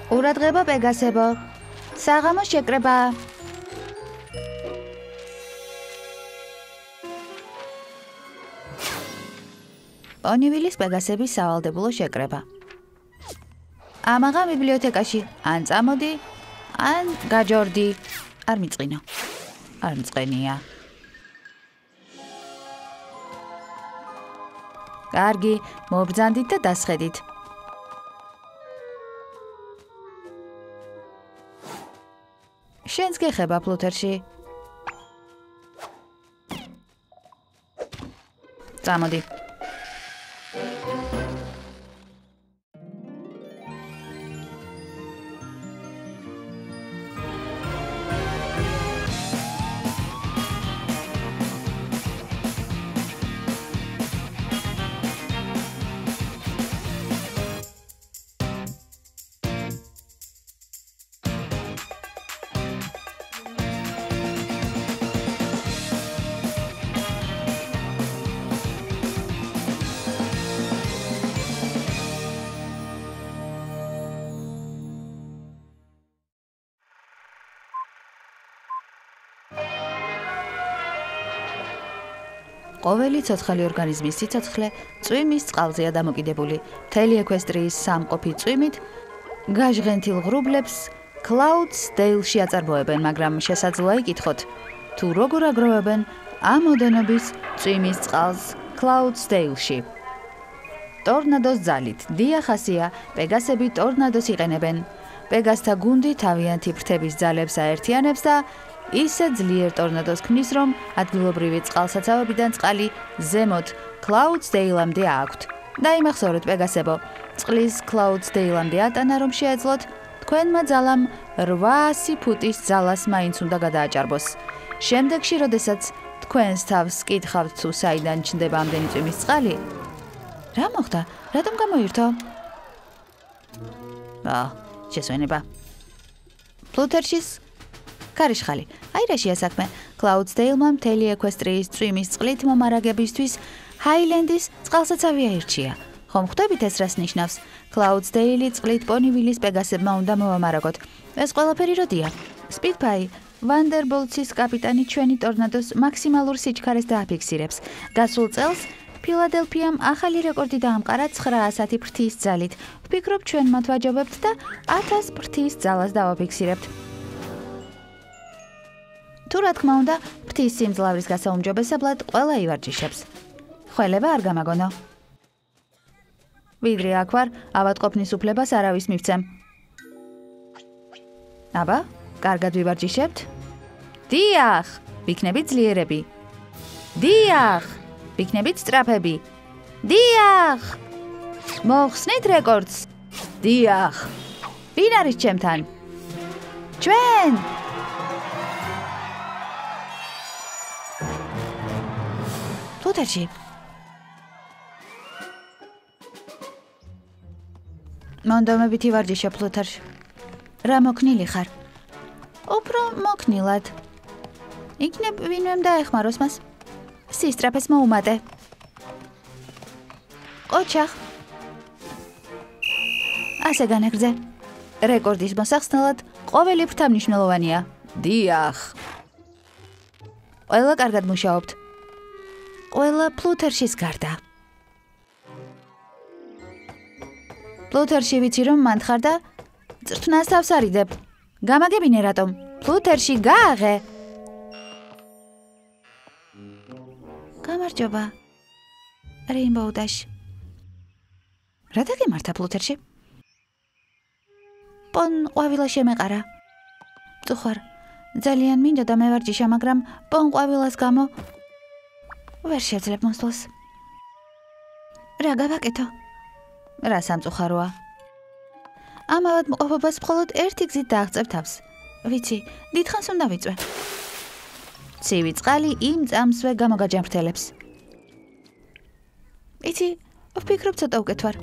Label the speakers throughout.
Speaker 1: ყურადღება პეგასებო. საღამოს შეკრება. პონივილის პეგასების სავალდებულო შეკრება. ამაღა ბიბლიოთეკაში ან წამოდი, ან გაჯორდი. არ მიწყინო. არ მწყენია. კარგი, მობრძანდით და დასხედით. შენს გეხება პლუთერში. წამოდი. ყოველი ცოცხალი ორგანიზმის სიცოცხლე წვიმის წყალზეა დამოკიდებული. მთელი ეკვესტრიის სამყოფი წვიმით გაჟღენთილ ღრუბლებს Cloudsdale-ში აწარმოებენ, მაგრამ შესაძლოა იკითხოთ, თუ როგორ აგროვებენ ამ ოდენობის წვიმის წყალს Cloudsdale-ში. ტორნადოს ძალით. დიახ, ასია, პეგასები ტორნადოს იყენებენ. პეგასთა გუნდი თავიანთი ფრთების ძალებს აერთიანებს და ისე ძლიერ ტორნადოს ქმნის, რომ ადგილობრივი წყალსაცავებიდან წყალი ზემოთ Cloudsdale-ამდე აქვთ. დაიმახსოვრეთ, პეგასებო, წყლის Cloudsdale-ამდე ატანა, რომ შეეძლოთ, თქვენმა ძალამ 800 ფუტის ძალას მაინც უნდა გადააჭარბოს. შემდეგში, როდესაც თქვენს თავს კითხავთ, თუ საიდან ჩნდება ამდენი წვიმის წყალი? რა მოხდა? რატომ გამოირთო? შესვენება. პლუთერშის ქარიშხალი. აი რა შეასაქმე. Cloudsdale-მა მთელი ეკვესტრიის წვიმის წყლით მომარაგებისთვის ჰაილენდის წყალსაცავი აირჩია. ხომ ხვდებით ეს რას ნიშნავს? Cloudsdale-ი წყლით პონივილის პეგასებმა უნდა მოვამარაგოთ. ეს ყველაფერი როდია? Spitfire Vanderbolts-ის კაპიტანი ჩვენი ტორნადოს მაქსიმალურ სიჩქარეს დააფიქსირებს. გასულ წელს ფილადელფიამ ახალი რეკორდი დაამყარა 900 ფრთის ძალით. ვფიქრობ, ჩვენ მათ ვაჯობებთ და 1000 ფრთის ძალას დავაფიქსირებთ. თუ რა თქმა უნდა, ფრთის სიმძლავრის გასაუმჯობესებლად ყველა ივარჯიშებს. ხველება არ გამაგონო. ვიდრე აქ ვარ, ავადყოფნის უფლებას არავის მივცემ. აბა, კარგად ვივარჯიშებთ? დიახ, ვიქნებით ძლიერები. დიახ, ვიქნებით სწრაფები. დიახ! მოხსნით რეკორდს. დიახ! ვინ არის ჩემთან? ჩვენ! პლუთერში. მონდომებით ივარჯიშე, პლუთერში. რა მოქნილი ხარ? უფრო მოქნილად. იქნებ ვინმემ დაეხმაროს მას. სისტრაფეს მოუმატე. ყოჩახ. ასე განაგრძე. რეკორდის მოსახსნელად ყოველი ფრთა მნიშვნელოვანია. დიახ. ყველა კარგად მუშაობთ. ყველა პლუთერშის გარდა. პლუთერში ვიცი რომ მან ხარ და წრთნას თავს არიდებ. გამაგებინე რატომ? პლუთერში გააღე. გამარჯობა. Rainbow Dash. რა დაგემართა პლუთერში? პონ ყვავილა შემეყარა. თუ ხარ, ძალიან მინდა და მე ვარჯიშა, მაგრამ პონ ყვავილას გამო ვერ შეძლებ მოსვლას. რა გავაკეთო? რა სამწუხაროა. ამავად მყოფობას მხოლოდ ერთი გზით დააღწევ თავს. ვიცი, დიდხანს უნდა ვიწვე. ცივი წყალი იმ წამსვე გამოგაჯამრთელებს. იცი, ვფიქრობ ცოტა უკეთ ვარ.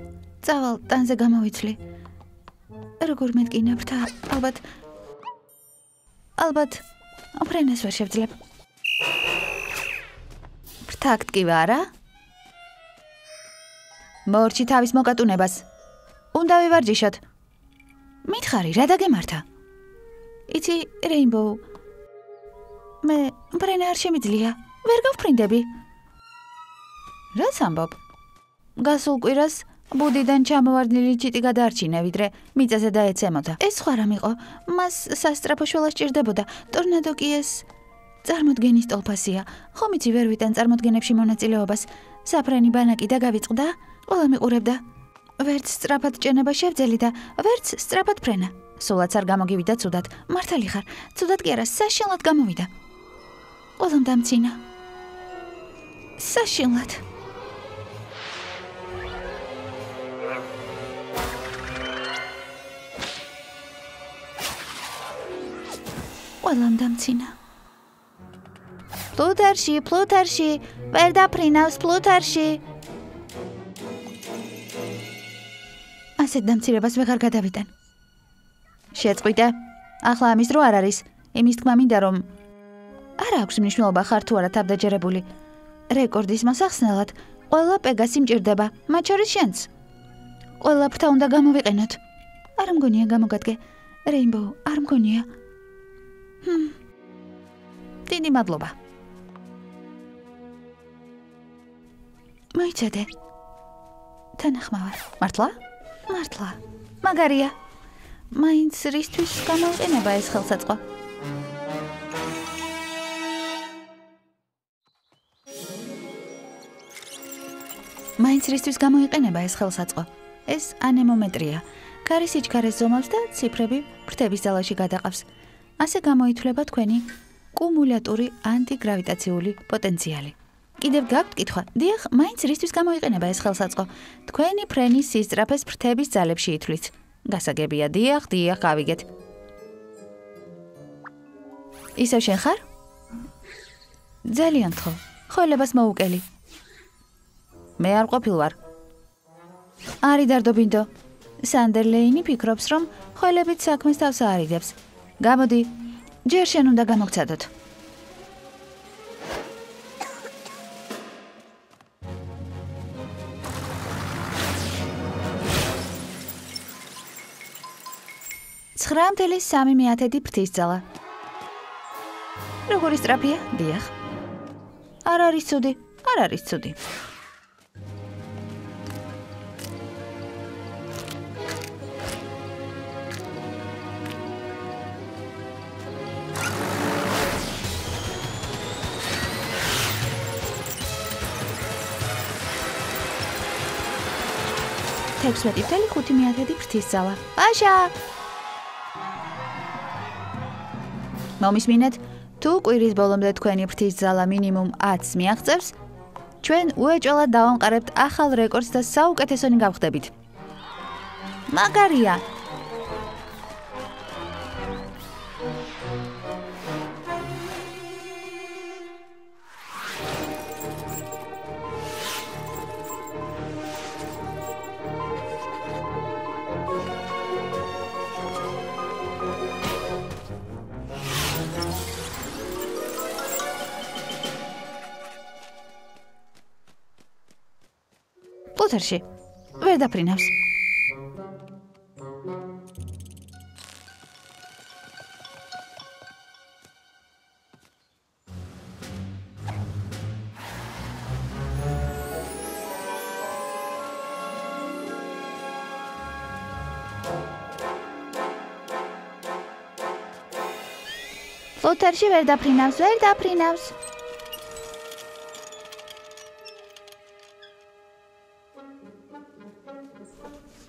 Speaker 1: წავალ, ტანზე გამოვიცვლი. როგორ მეტკინა ფრთა, ალბათ, ფრენას ვერ შევძლებ. ფრთა აქტკივა არა? მორჩი თავის მოკატუნებას. უნდა ვივარჯიშოთ. მითხარი, რა დაგემართა? იცი, რეინბოუ, მე ბრენა არ შემიძლია, ვერ გავფრინდები. რაც ამბობ? გასულ კვირას ბუდიდან ჩამოვარდნილი ჩიტი გადაარჩინე, ვიდრე მიწაზე დაეცემოდა. ეს სხვა რამ იყო, მას სასწრაფო შველა სჭირდებოდა, ტორნადო კი ეს წარმოდგენის ტოლფასია. ხომ იცი ვერ ვიტან წარმოდგენებში მონაწილეობას. საფრენი ბანაკი და გავიწყდა, ყველა მიყურებდა. ვერც სწრაფად ჭენება შევძელი და ვერც სწრაფად ფრენა. სულაც არ გამოგივიდა ცუდად. მართალი ხარ, ცუდად კი არა, საშინლად გამოვიდა. ყველამ დამცინა. საშინლად. ყველამ დამცინა. პლუთარში, ვერ დაფრინავს პლუთარში. ასეთ დამცირებას ვეღარ გადავიტან. შეწყვიტე. ახლა ამის დრო არ არის. იმის თქმა მინდა რომ არ აქვს მნიშვნელობა ხარ თუ არა თავდაჯერებული. რეკორდის მოსახსნელად ყველა პეგასი მჭირდება, მათ შორის შენც. ყველა ფრთა უნდა გამოვიყენოთ. არ მგონია გამოგადგე. რეინბოუ, არ მგონია. დიდი მადლობა. მოიცადე. თანახმავარ. მართლა? მართლა. მაგარია. მაინც რისთვის გამოიყენება ეს ხელსაწყო? ეს ანემომეტრია. ქარი სიჩქარეს ზომავს და ციფრები ფრთების ძალაში გადაყავს. ასე გამოითვლება თქვენი კუმულატური ანტიგრავიტაციული პოტენციალი. კიდევ გაქვთ კითხვა? დიახ, მაინც რისთვის გამოიყენება ეს ხელსაწყო? თქვენი ფრენის სისწრაფეს ფრთების ძალებში ითვლის. გასაგებია, დიახ, გავიგეთ. ისევ შენ ხარ? ძალიან გთხოვ, ხოლებას მოუკელი. მე არ ყოფილვარ. არი დარდობინდო. სანდერლეინი ფიქრობს, რომ ხოლებით საქმეს თავს აარიდებს. გამოდი, ჯერ შენ უნდა გამოგცადოთ. ცხრამთელის 3/10 ფრთის ძალა. როგორი სწრაფია? დიახ. არ არის ცუდი. თექვსმეტი 5/10 ფრთის ძალა. აშა! მომისმინეთ, თუ კვირის ბოლომდე თქვენი ფრთის ძალა მინიმუმ 10-ს მიაღწევს, ჩვენ უეჭველად დავამყარებთ ახალ რეკორდს და საუკეთესონი გავხდებით. მაგარია! პლუთარში, ვერ დაფრინავს. პლუთარში ვერ დაფრინავს.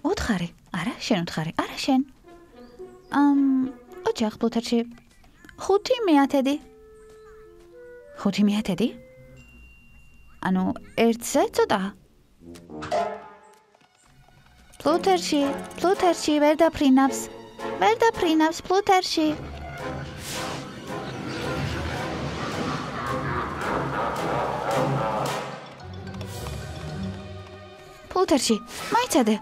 Speaker 1: უთხარი, არა, შენ უთხარი, არა შენ. ოჯახ პლუთარში. 5/10. 5/10? ანუ ერთზე ცოტა. პლუთარში ვერ დაფრინავს პლუთარში. პლუთარში, მაიცადე.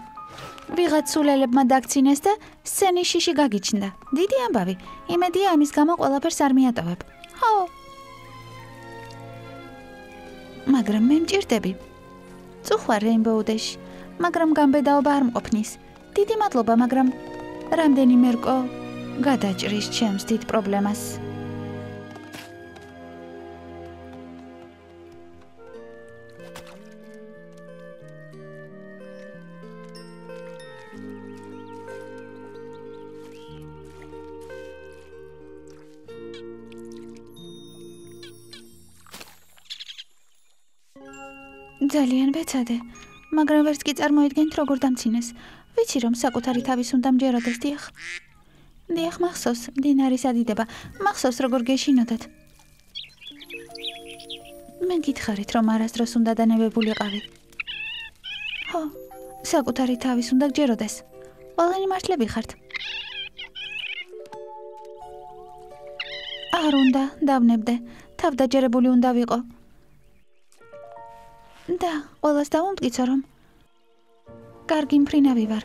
Speaker 1: ვიღაც სულელებმა დაგცინეს და სცენის შიში გაგიჩნდა. დიდი ამბავი, იმედია ამის გამო ყველაფერს არ მიატოვებ. ჰო! მაგრამ მე მჭირდები. წუხარ რეინბოუ დეში, მაგრამ გამბედაობა არ მყოფნის. დიდი მადლობა, მაგრამ რამდენიმე რკო გადაჭრის ჩემს დიდ პრობლემას. ძალიან ვეცადე, მაგრამ ვერც კი წარმოიდგენთ როგორ დამცინეს. ვიცი რომ საკუთარი თავის უნდა მჯეროდეს, დიახ. დიახ, მახსოვს, მდინარის ადიდება, მახსოვს როგორ გეშინოდათ. მე გითხარით რომ არასდროს უნდა დანებებულიყავი. ხო, საკუთარი თავის უნდა გჯეროდეს. ყველანი მართლები ხართ. არ უნდა დავნებდე, თავდაჯერებული უნდა ვიყო. და ყველას დავუმტკიცო რომ კარგი მფრინავი ვარ.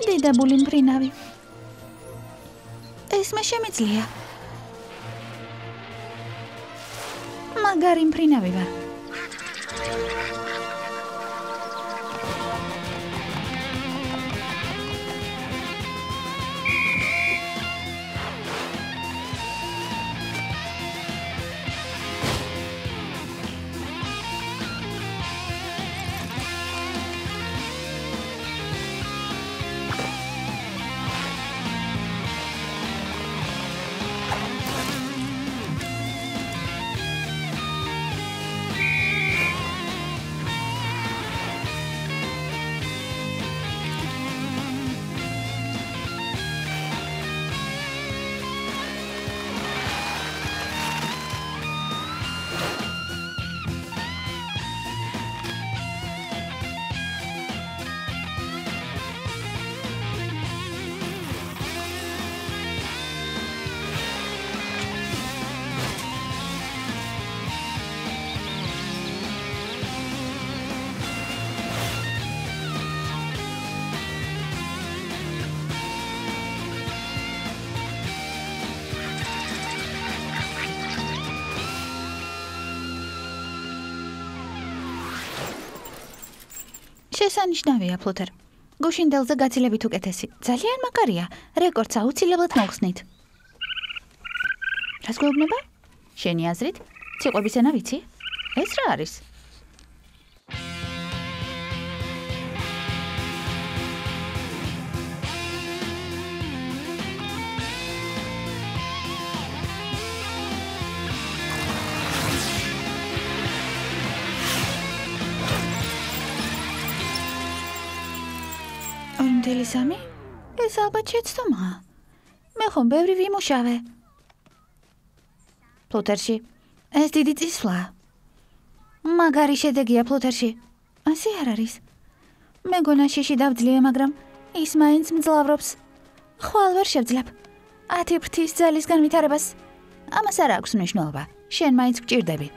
Speaker 1: დიდებული მფრინავი. ეს მე შემიძლია. მაგარი მფრინავი ვარ. შესანიშნავია, ფლუთერ. გუშინდელზე გაცილებით უკეთესი. ძალიან მაგარია. რეკორდს აუცილებლად მოვხსნით. რას გვეუბნება? შენი აზრით? ციყვების ენა ვიცი? ეს რა არის? სამი? ეს ალბათ შეცდომაა. მე ხომ ბევრი ვიმუშავე. ფლუთერში, ეს დიდი წისვლაა. მაგარი შედეგია ფლუთერში. ასე არ არის. მეგონა შიში დავძლია, მაგრამ ის მაინც მძლავრობს. ხვალ ვერ შევძლებ. 10 ფრთის ძალის განვითარებას. ამას არ აქვს მნიშვნელობა. შენ მაინც გჭირდები.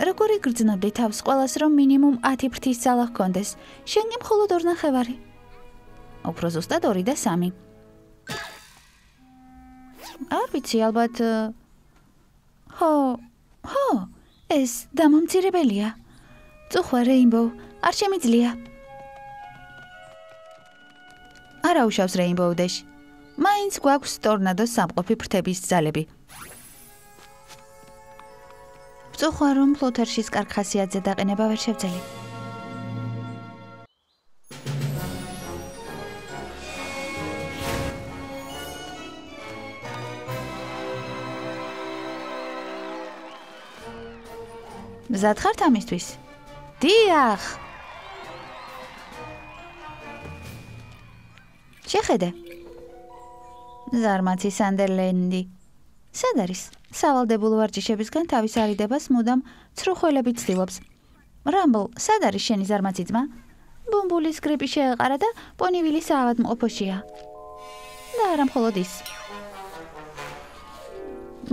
Speaker 1: როგორი გრძნობდი თავს ყველას, რომ მინიმუმ 10 ფრთის ძალა ჰქონდეს. შენ კი მხოლოდ 2.5. უფრო ზუსტად 2 და 3. არ ვიცი, ალბათ ხო, ეს დამამცირებელია. წუხვა რეინბოუ, არ შემიძლია. არ აუშავს რეინბოუ დეშ. მაინც გვაქვს ტორნადოს სამყოფი ფრთების ძალები. წუხვა რომ ფლუთერშის კარგ ხასიათზე დაყენება ვერ შევძელი. მზად ხართ ამისთვის? დიახ! შეხედე. ზარმაცი სანდერლენდი. სად არის? სავალდებულო ვარჯიშებისგან თავის არიდებას მუდამ ცრუხველებით ცდილობს. რამბლ, სად არის შენი ზარმაცი ძმა? ბუმბულის გრიპი შეეყარა და პონივილი საავადმყოფოშია. და არა მხოლოდ ის.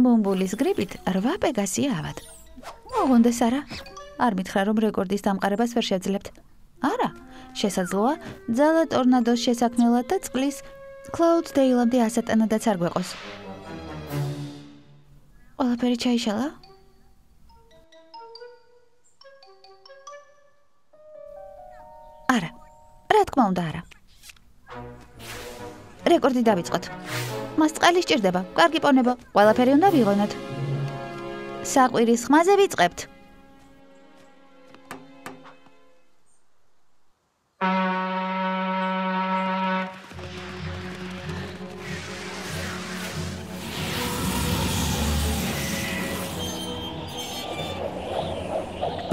Speaker 1: ბუმბულის გრიპით 8 პეგასია ავად. ოღონდეს არა. არ მითხრა რომ რეკორდის დამყარებას ვერ შევძლებთ. არა, შესაძლოა ძალა ტორნადოს შესაქმნელად და წყლის კლაუდსდეილამდე ასატანადაც არ გვეყოს. ყველაფერი ჩაიშალა? არა. რა თქმა უნდა არა. რეკორდი დავიწყოთ. მას წყალი სჭირდება, კარგი პონებო, ყველაფერი უნდა ვიღონოთ. საყვირის ხმაზე ვიწყებთ.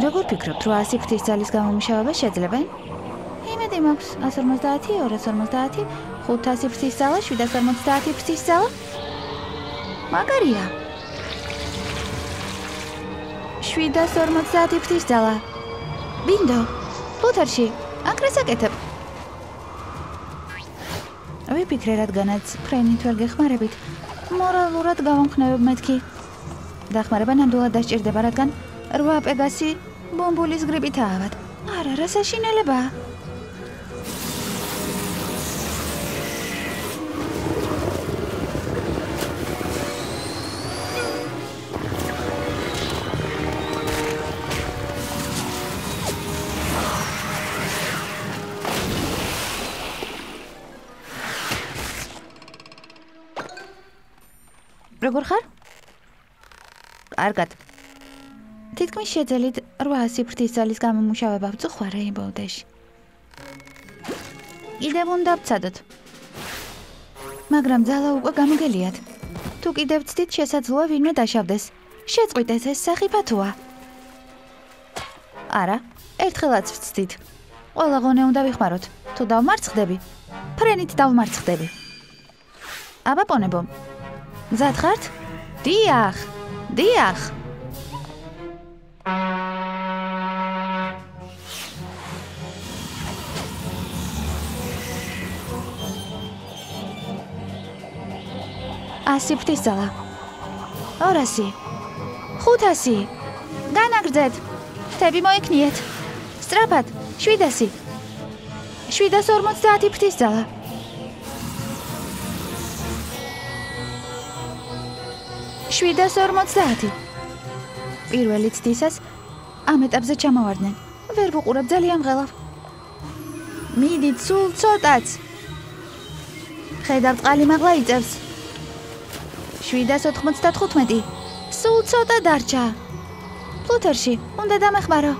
Speaker 1: როგორ ფიქრობთ, 800 ფრთის ძალის გამომუშავება შეძლებენ? იმედი მაქვს 150, 250, 500 ფრთის ძალა, 750 ფრთის ძალა. მაგარია. 750 ფრთის ძალა. ბინდო, ფლუთერში, აკრეს აკეთებ. ვიფიქრე, რადგანაც ფრენით ვერ გეხმარებით, მორალურად გავამხნევებ მეთქი. დახმარება ნამდვილად დასჭირდება, რადგან 8 პეგასი ბომბულის გრიპით აავად. არა, რა საშინელებაა. როგორ ხარ? კარგად. თითქმის შეძელით 800 ფრთის ძალის გამომუშავება ვწუხვა Rainbow Dash. კიდევ უნდა ვცადოთ. მაგრამ ძალა უკვე გამოგელიათ. თუ კიდევ ვცდით, შესაძლოა ვინმე დაშავდეს. შეწყვიტეთ, ეს სახიფათოა. არა, ერთხელაც ვცდით. ყველა ღონე უნდა ვიხმაროთ. თუ დავმარცხდები, ფრენით დავმარცხდები. აბა პონებო. მზად ხართ? დიახ, დიახ. ასი ფრთის ძალა. 200, 500. განაგრძეთ. ფრთები მოიქნიეთ. სწრაფად, 700. 750 ფრთის ძალა. 750. პირველი ცდისას ამ ეტაპზე ჩამოვარდნენ. ვერ ვუყურებ, ძალიან მღელავ. მიდით, სულ ცოტაც. ხედავ, წყალი მაღლა იწევს. 795. სულ ცოტა დარჩა. ფლუთერში, უნდა დამეხმარო.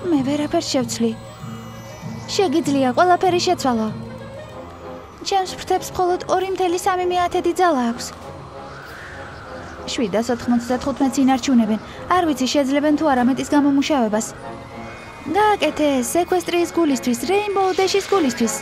Speaker 1: მე ვერაფერს შევცვლი. შეგიძლია ყველაფერი შეცვალო. ჩემს ფრთებს მხოლოდ 2.3 ძალა აქვს. 795 ინარჩუნებენ. არ ვიცი, შეძლებენ თუ არა მეტის გამომუშავებას. გააკეთე სეკვესტრიის გულისთვის, Rainbow Dash-ის გულისთვის.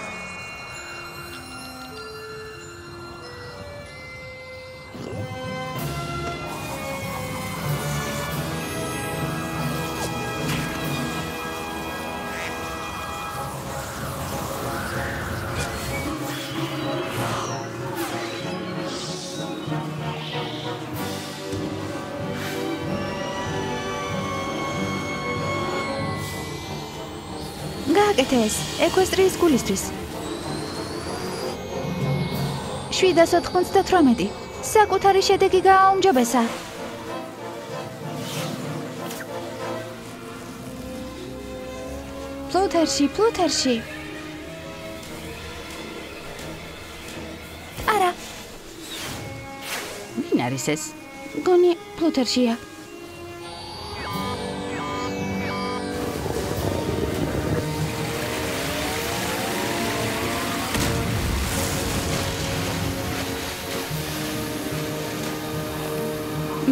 Speaker 1: გააკეთე ეს ეკვესტრიის გულისთვის. 798. საკუთარი შედეგი გააუმჯობესა. ფლუთერში. არა. ვინ არის ეს? გონი ფლუთერშია.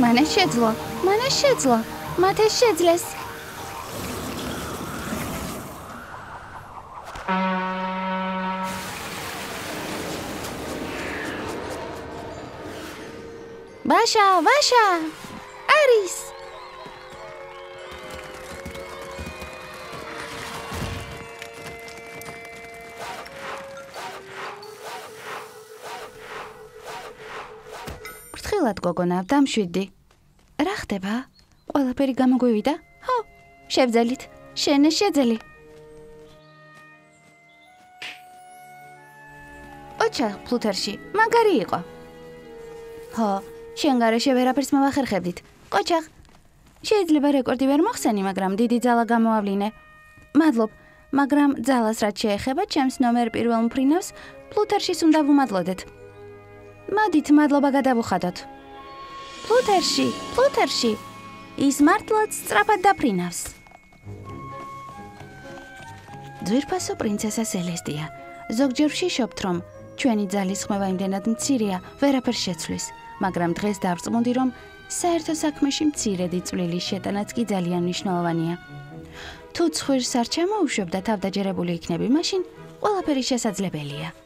Speaker 1: მანე შეძლო, მათ ეს შეძლეს. ვაშა, არის. ფრთხილად გოგონა, დამშვიდი. რა ხდება? ყველაფერი გამოგვივიდა? ხო, შევძელით. შენ შეძელი. ოჩა, ფლუთერში, მაგარი იყო. ხო, შენ გარეშე ვერაფერს მოვახერხებდით. ყოჩახ, შეიძლება რეკორდი ვერ მოხსენი, მაგრამ დიდი ძალა გამოავლინე. მადლობ, მაგრამ ძალას რაც შეეხება, ჩემს ნომერ პირველ მფრინავს
Speaker 2: პლუთერშის უნდა ვუმადლოდეთ. მოდით, მადლობა გადავუხადოთ. პლუთერში, ის მართლაც სწრაფად დაფრინავს. ძვირფასო პრინცესა სელესტია. ზოგჯერ ვშიშობთ, რომ ჩვენი ძალის ხმევა იმდენად მცირეა, ვერაფერს შეცვლის, მაგრამ დღეს დავწმუნდი, რომ საერთო საქმეში მცირედი წვლილი შეტანაც კი ძალიან მნიშვნელოვანია. თუ ცხვირს არ ჩამოუშვებ და თავდაჯერებული იქნები, მაშინ ყველაფერი შესაძლებელია.